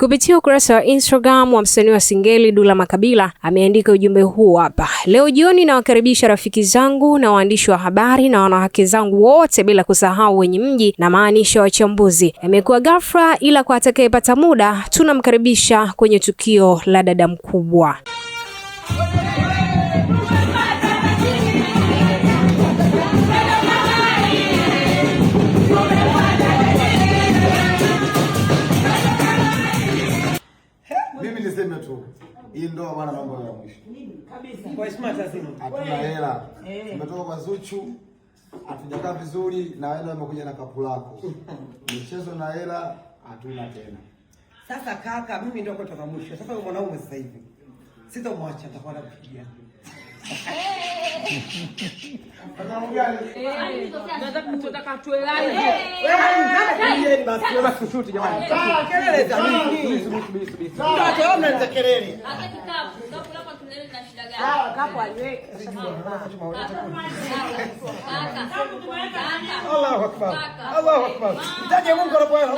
Kupitia ukurasa wa Instagram wa msanii wa Singeli Dula Makabila ameandika ujumbe huu hapa: leo jioni nawakaribisha rafiki zangu na waandishi wa habari na wanawake zangu wote, bila kusahau wenye mji na maanisha wachambuzi. Imekuwa ghafla, ila kwa atakayepata muda tunamkaribisha kwenye tukio la dada mkubwa. Mimi niseme tu, hii ndoa bwana mambo ya mwisho. Kabisa. Kwa heshima lazima. Hatuna hela. Tumetoka kwa Zuchu, hatujakaa vizuri na wewe umekuja na kapu lako. Michezo na hela hatuna tena. Sasa kaka, mimi ndio kutoka mwisho. Sasa wewe mwanaume sasa hivi. Sitamwacha, nitakuwa nakupigia. Nataka tuelane. Wewe basi wewe kushuti jamani. Kelele za nini? Ndio mnaanza kelele. Hata kikapu hapa tunaelewa na shida gani? Sawa, kapu aliweka. Allahu Akbar. Allahu Akbar. Mtaje Mungu anapoona.